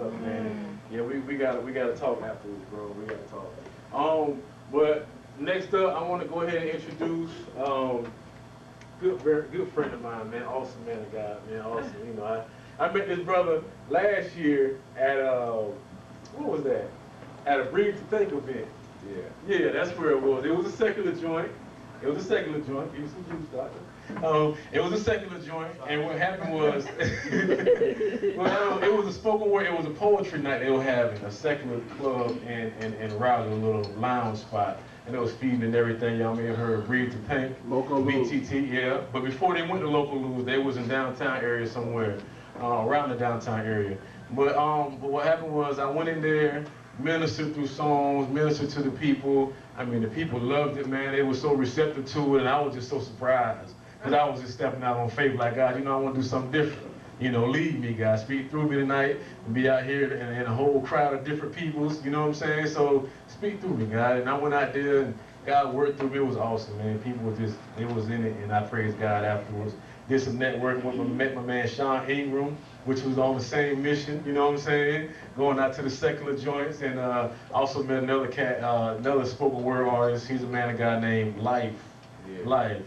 stuff, man. Yeah, we gotta talk afterwards, bro. We gotta talk. But next up, I want to go ahead and introduce good friend of mine, man. Awesome man of God, man. Awesome. You know, I met this brother last year at what was that? At a Breathe to Think event. Yeah, that's where it was. It was a secular joint. It was a secular joint. Give me some juice, doctor. It was a secular joint, and what happened was, well, it was a spoken word. It was a poetry night they were having, a secular club in Raleigh, a little lounge spot, and it was feeding and everything. Y'all may have heard Breathe to Think, Local BTT, yeah. But before they went to Local Lose, they was in downtown area somewhere, around the downtown area. But what happened was, I went in there, ministered through songs, ministered to the people. I mean, the people loved it, man. They were so receptive to it, and I was just so surprised. Because I was just stepping out on faith like, God, you know, I want to do something different. You know, lead me, God. Speak through me tonight and be out here in a whole crowd of different peoples, you know what I'm saying? So speak through me, God. And I went out there and God worked through me. It was awesome, man. People were just, it was in it, and I praised God afterwards. Did some networking with met my man Sean Ingram, which was on the same mission, you know what I'm saying? Going out to the secular joints, and also met another cat, another spoken word artist. He's a man of God named Life. Yeah. Life.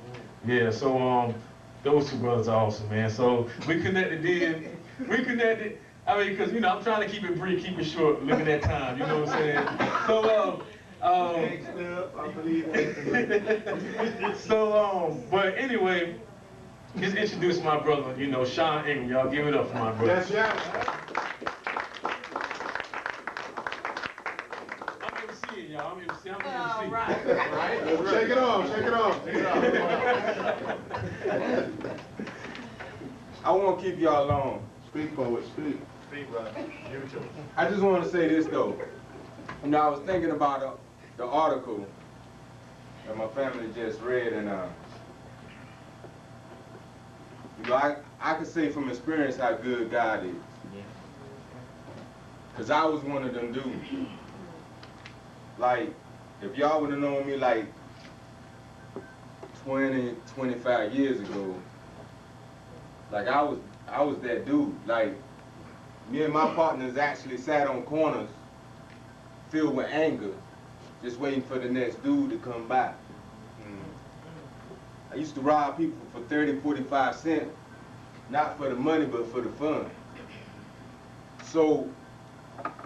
Yeah, so those two brothers are awesome, man. So we connected then. We connected. I mean, because, you know, I'm trying to keep it brief, keep it short, looking at time, you know what I'm saying? So, but anyway, just introduce my brother, you know, Sean Ingram. Y'all give it up for my brother. Yes, yes. I'm MCing, y'all. I'm MC. I'm MC. Right. Shake it off, shake it off. Shake it off. I won't keep y'all long. Speak forward, speak. Speak, brother. Give it to him. I just want to say this, though. You know, I was thinking about the article that my family just read, and you know, I can say from experience how good God is. Because I was one of them dudes. Like, if y'all would have known me like 20, 25 years ago, like I was that dude. Like, me and my partners actually sat on corners filled with anger, just waiting for the next dude to come by. I used to rob people for 30, 45 cents, not for the money, but for the fun. So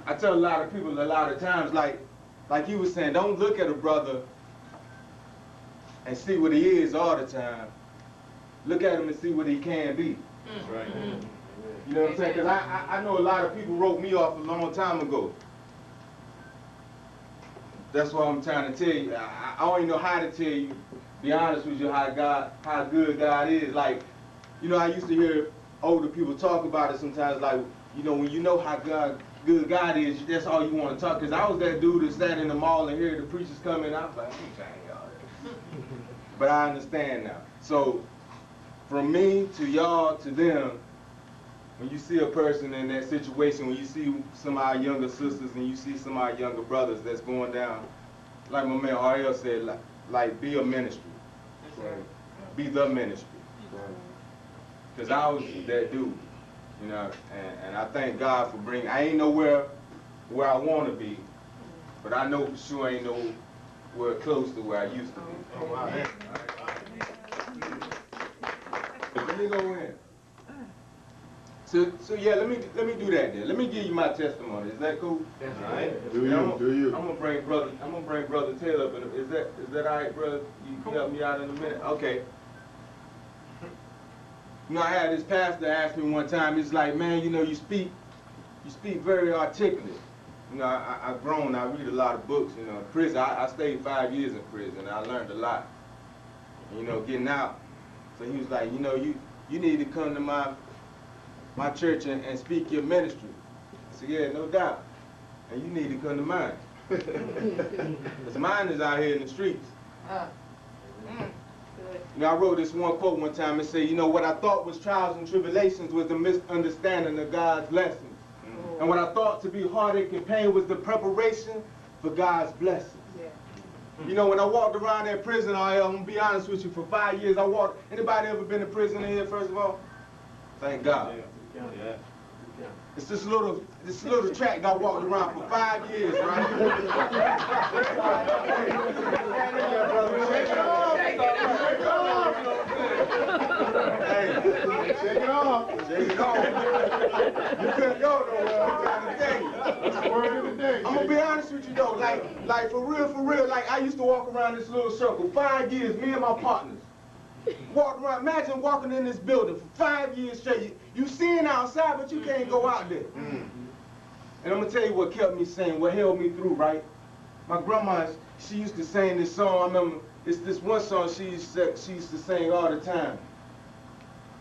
I tell a lot of people a lot of times, like you were saying, don't look at a brother and see what he is all the time. Look at him and see what he can be. That's right. You know what I'm saying? Because I know a lot of people wrote me off a long time ago. That's what I'm trying to tell you. I don't even know how to tell you, be honest with you, how good God is. Like, you know, I used to hear older people talk about it sometimes, like, you know, when you know how good God is, that's all you want to talk. Because I was that dude that sat in the mall and heard the preachers come in, I was like, I'm trying y'all. But I understand now. So, from me to y'all to them, when you see a person in that situation, when you see some of our younger sisters and you see some of our younger brothers that's going down, like my man RL said, like be a ministry. Right. Be the ministry. Because I was that dude, you know, and I thank God for bringing, I ain't nowhere where I want to be, but I know for sure I ain't nowhere close to where I used to be. Oh, wow. Let me go in. So yeah, let me do that then. Let me give you my testimony. Is that cool? That's right. Do you? I'm gonna bring brother Taylor up. Is that all right, brother? You can help me out in a minute. Okay. You know, I had this pastor ask me one time. He's like, man, you know, you speak very articulate. You know, I've grown. I read a lot of books. You know, in prison. I stayed 5 years in prison. And I learned a lot. And, you know, getting out. So he was like, you know, you need to come to my church and speak your ministry. I said, yeah, no doubt. And you need to come to mine. Because mine is out here in the streets. You know, I wrote this one quote one time. It said, you know, what I thought was trials and tribulations was the misunderstanding of God's lessons. And what I thought to be heartache and pain was the preparation for God's blessings. You know, when I walked around that prison, I'm going to be honest with you, for 5 years I walked. Anybody ever been in prison in here, first of all? Thank God. Yeah. It's this little track that I walked around for 5 years, right? Shake it off. Shake it off. Hey, Shake it off. shake it off. You couldn't go nowhere, I'm trying to tell you. That's the word of the day. I'm gonna be honest with you though, like for real, like I used to walk around this little circle, 5 years, me and my partners. Walked around, imagine walking in this building for 5 years straight. You seeing outside, but you can't go out there. And I'm gonna tell you what kept me sane, what held me through, right? My grandma, she used to sing this song. I remember it's this one song she used to sing all the time.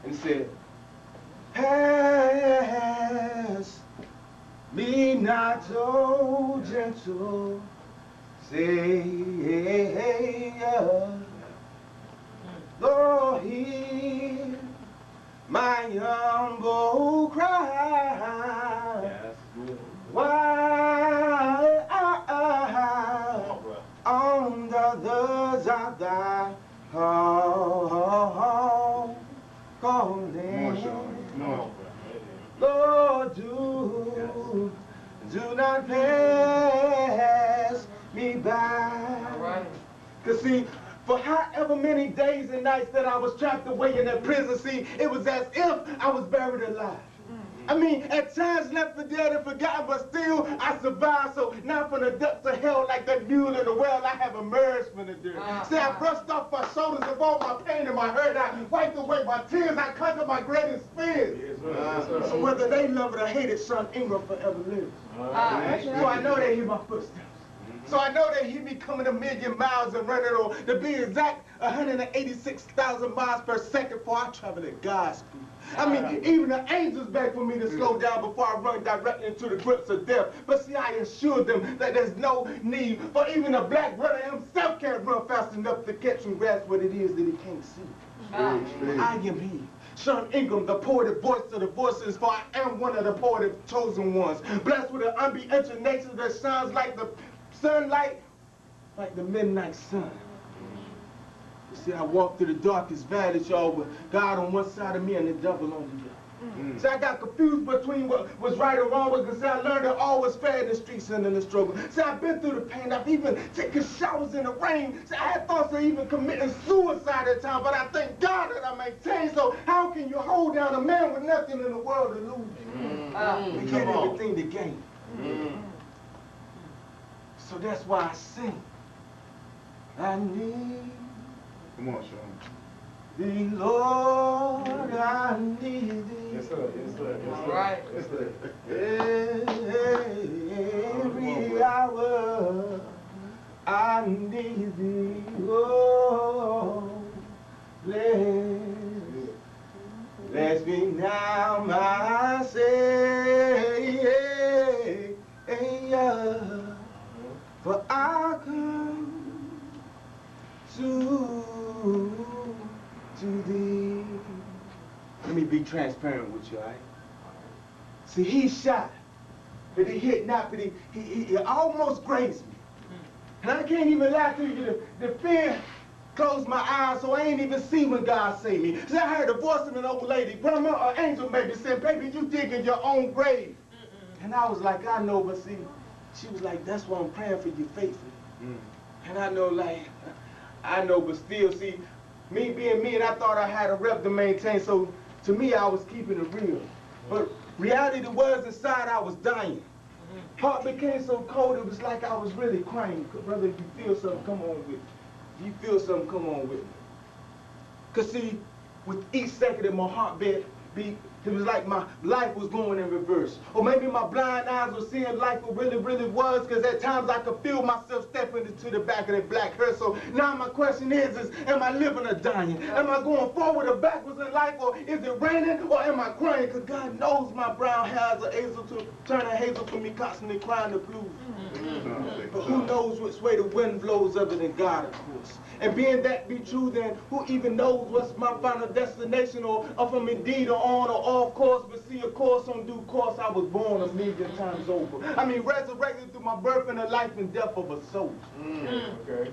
And it said, pass me not so gentle, Savior, Lord, hear my humble cry. Yes. Why on the others of thy calling, Lord, do not pass me by. Cause see, for however many days and nights that I was trapped away in that prison, see, it was as if I was buried alive. I mean, at times left for dead and forgotten, but still I survived. So now from the depths of hell, like that mule in the well, I have emerged from the dirt. See, I brushed off my shoulders of all my pain and my hurt. I wiped away my tears. I conquered my greatest fears. So whether they love it or hate it, son Ingram forever lives. So I know they hear my footsteps. So I know they hear me coming a million miles and running, or to be exact, 186,000 miles per second before I travel at God's speed. I mean, even the angels beg for me to slow down before I run directly into the grips of death. But see, I assured them that there's no need, for even a black brother himself can't run fast enough to catch and grasp what it is that he can't see. I am he, Sean Ingram, the poetic voice of the voices, for I am one of the poetic chosen ones, blessed with an unbe-entered nature that shines like the sunlight, like the midnight sun. You see, I walk through the darkest valley, y'all, with God on one side of me and the devil on the other. See, I got confused between what was right or wrong, because I learned that all was fair in the streets and in the struggle. See, I've been through the pain. I've even taken showers in the rain. See, I had thoughts of even committing suicide at times, but I thank God that I maintained. So how can you hold down a man with nothing in the world to lose? We get everything to gain. So that's why I sing. I need Come on, Sean. thee, Lord, I need thee. Yes, sir. Yes, sir. Yes, sir. All right. Yes, sir. Every hour I need thee. Oh, bless me now, my Savior, for I come to thee. Let me be transparent with you, all right? See, he shot, but he hit not, but he almost grazed me. And I can't even lie to you, the fear closed my eyes, so I ain't even see when God saved me. See, I heard the voice of an old lady, grandma or angel maybe, saying, baby, you digging your own grave. And I was like, I know, but see, she was like, that's why I'm praying for you faithfully. And I know, like, I know, but still, see, me being me, and I thought I had a rep to maintain, so to me, I was keeping it real. But reality was inside, I was dying. Heart became so cold, it was like I was really crying. Brother, if you feel something, come on with me. If you feel something, come on with me. Because see, with each second that my heart beat, it was like my life was going in reverse. Or maybe my blind eyes were seeing life what really was, because at times I could feel myself stepping into the back of that black hearse. So now my question is am I living or dying? Am I going forward or backwards in life, or is it raining, or am I crying? Because God knows my brown hairs are able to turn a hazel for me, constantly crying the blues. But who knows which way the wind blows other than God, of course. And being that be true, then who even knows what's my final destination, or if I'm indeed on or off course? But see, of course, on due course, I was born a million times over. I mean, resurrected through my birth and the life and death of a soul. Okay.